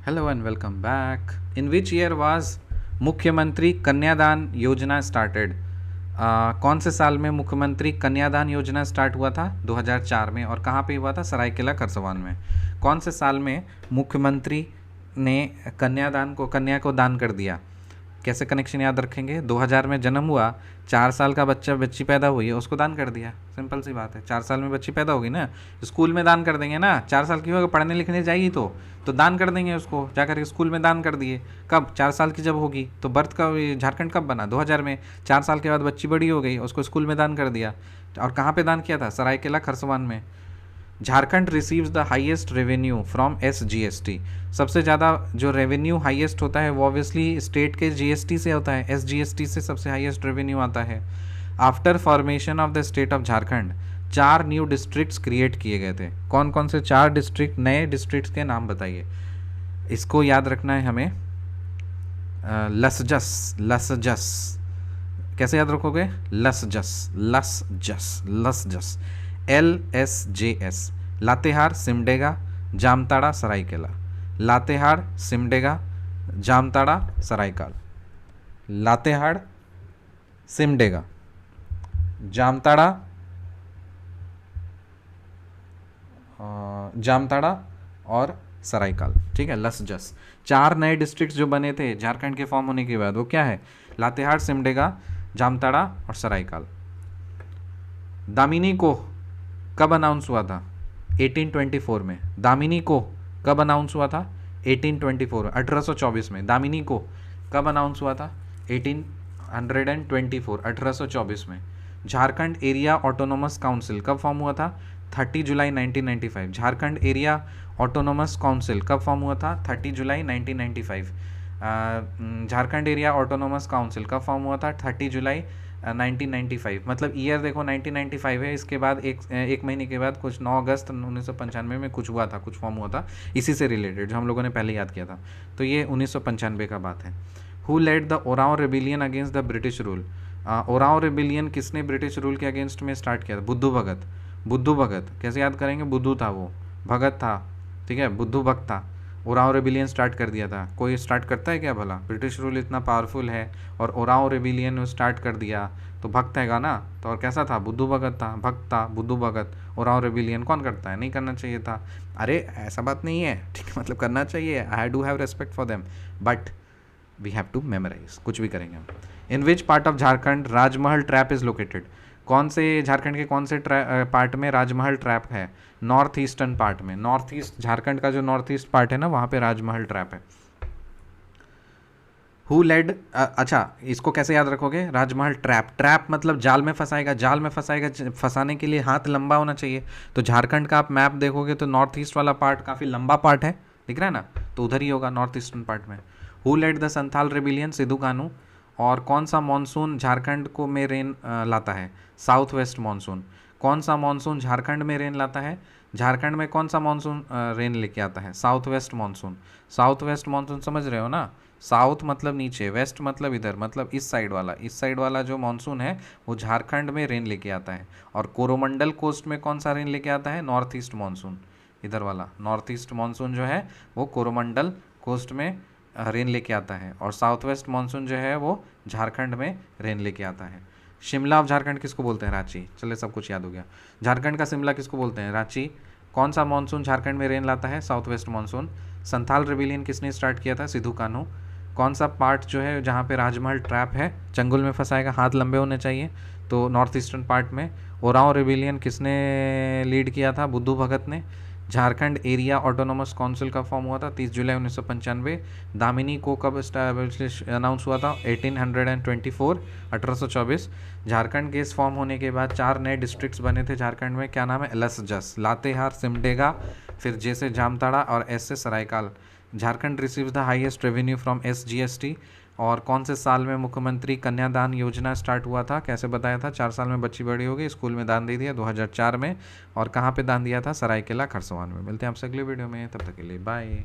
Hello and welcome back. In which year was मुख्यमंत्री Kanyadan Yojana started? कौन से साल में मुख्यमंत्री कन्यादान योजना स्टार्ट हुआ था? 2004 में। और कहाँ पे हुआ था? सरायकेला खरसवान में। कौन से साल में मुख्यमंत्री ने कन्या को दान कर दिया? कैसे कनेक्शन याद रखेंगे? 2000 में जन्म हुआ, 4 साल का बच्ची पैदा हुई है, उसको दान कर दिया। सिंपल सी बात है। 4 साल में बच्ची पैदा होगी ना, स्कूल में दान कर देंगे ना। 4 साल की होगा, पढ़ने लिखने जाएगी तो दान कर देंगे उसको, जाकर के स्कूल में दान कर दिए। कब? 4 साल की जब होगी। तो बर्थ का झारखंड कब बना? 2000 में। 4 साल के बाद बच्ची बड़ी हो गई, उसको स्कूल में दान कर दिया। और कहाँ पे दान किया था? सरायकेला खरसवान में। Jharkhand receives the highest revenue from SGST। सबसे ज़्यादा जो रेवेन्यू हाईएस्ट होता है वो ऑब्वियसली स्टेट के GST से होता है। SGST से सबसे हाईएस्ट रेवेन्यू आता है। After formation of the state of Jharkhand 4 new districts create किए गए थे। कौन कौन से 4 नए डिस्ट्रिक्ट्स के नाम बताइए? इसको याद रखना है हमें। लसजस कैसे याद रखोगे? लसजस LSJS। लातेहार, सिमडेगा, जामताड़ा, सरायकेला। लातेहार, सिमडेगा, जामताड़ा, सरायकाल। लातेहार, सिमडेगा, जामताड़ा और सरायकाल। ठीक है, लसजस। 4 नए डिस्ट्रिक्ट्स जो बने थे झारखंड के फॉर्म होने के बाद, वो क्या है? लातेहार, सिमडेगा, जामताड़ा और सरायकाल। दामिनी को कब अनाउंस हुआ था? 1824 में। दामिनी को कब अनाउंस हुआ था? 1824 में। दामिनी को कब अनाउंस हुआ था? 1824 में। झारखंड एरिया ऑटोनोमस काउंसिल कब फॉर्म हुआ था? 30 जुलाई 1995। झारखंड एरिया ऑटोनोमस काउंसिल कब फॉर्म हुआ था? 30 जुलाई 1995। झारखंड एरिया ऑटोनोमस काउंसिल कब फॉर्म हुआ था? 30 जुलाई 1995। मतलब ईयर देखो 1995 है। इसके बाद एक महीने के बाद कुछ 9 अगस्त 1995 में कुछ हुआ था, कुछ फॉर्म हुआ था इसी से रिलेटेड, जो हम लोगों ने पहले याद किया था। तो ये 1995 का बात है। Who led the Oraon rebellion against the British rule? Oraon rebellion किसने ब्रिटिश रूल के अगेंस्ट में स्टार्ट किया था? बुद्धू भगत। कैसे याद करेंगे? बुद्धू था, वो भगत था। ठीक है, बुद्धू भक्त था। ओरांव रेबिलियन स्टार्ट कर दिया था। कोई स्टार्ट करता है क्या भला? ब्रिटिश रूल इतना पावरफुल है और ओरांव रेबिलियन स्टार्ट कर दिया तो भक्त हैगा ना। तो और कैसा था? बुद्धू भगत था, भक्त था, बुद्धू भगत। ओरांव रेबिलियन कौन करता है? नहीं करना चाहिए था। अरे ऐसा बात नहीं है, ठीक है, मतलब करना चाहिए। I do have respect for them, but we have to memorise. कुछ भी करेंगे हम। In which part of Jharkhand Rajmahal trap is located? कौन से झारखंड के कौन से पार्ट में राजमहल ट्रैप है? नॉर्थ ईस्टर्न पार्ट में। नॉर्थ ईस्ट झारखंड का जो नॉर्थ ईस्ट पार्ट है ना, वहाँ पे राजमहल ट्रैप है। हु लेड अच्छा, इसको कैसे याद रखोगे? राजमहल ट्रैप मतलब जाल में फंसाएगा। फंसाने के लिए हाथ लंबा होना चाहिए। तो झारखंड का आप मैप देखोगे तो नॉर्थ ईस्ट वाला पार्ट काफ़ी लंबा पार्ट है, दिख रहा है ना? तो उधर ही होगा, नॉर्थ ईस्टर्न पार्ट में। Who led the Santhal rebellion? Sidhu Kanhu. और कौन सा मानसून झारखंड को में रेन लाता है? South west monsoon. कौन सा मानसून झारखंड में रेन लाता है? झारखंड में कौन सा मानसून रेन लेके आता है? South west monsoon. South west monsoon समझ रहे हो ना? साउथ मतलब नीचे, वेस्ट मतलब इधर, मतलब इस साइड वाला जो मानसून है वो झारखंड में रेन लेके आता है। और कोरोमंडल कोस्ट में कौन सा रेन लेके आता है? North east monsoon. इधर वाला नॉर्थ ईस्ट मानसून जो है वो कोरोमंडल कोस्ट में रेन लेके आता है। और साउथ वेस्ट मानसून जो है वो झारखंड में रेन लेके आता है। शिमला ऑफ झारखंड किसको बोलते हैं? रांची। चले, सब कुछ याद हो गया। झारखंड का शिमला किसको बोलते हैं? रांची। कौन सा मानसून झारखंड में रेन लाता है? South west monsoon. Santhal rebellion किसने स्टार्ट किया था? सिद्धू कान्हू। कौन सा पार्ट जो है जहाँ पे राजमहल ट्रैप है, चंगुल में फंसाएगा, हाथ लंबे होने चाहिए? तो नॉर्थ ईस्टर्न पार्ट में। ओरांव रेबिलियन किसने लीड किया था? बुद्धू भगत ने। झारखंड एरिया ऑटोनोमस काउंसिल का फॉर्म हुआ था 30 जुलाई 1995। दामिनी को कब अनाउंस हुआ था? 1824। झारखंड के इस फॉर्म होने के बाद 4 नए डिस्ट्रिक्ट्स बने थे झारखंड में। क्या नाम है? लसजस। लातेहार, सिमडेगा, फिर जे से जामताड़ा और एस से Seraikela. Jharkhand receives the highest revenue from SGST। और कौन से साल में मुख्यमंत्री कन्यादान योजना स्टार्ट हुआ था? कैसे बताया था? 4 साल में बच्ची बड़ी हो गई, स्कूल में दान दे दिया 2004 में। और कहाँ पे दान दिया था? सरायकेला खरसवान में। मिलते हैं आपसे अगले वीडियो में, तब तक के लिए बाय।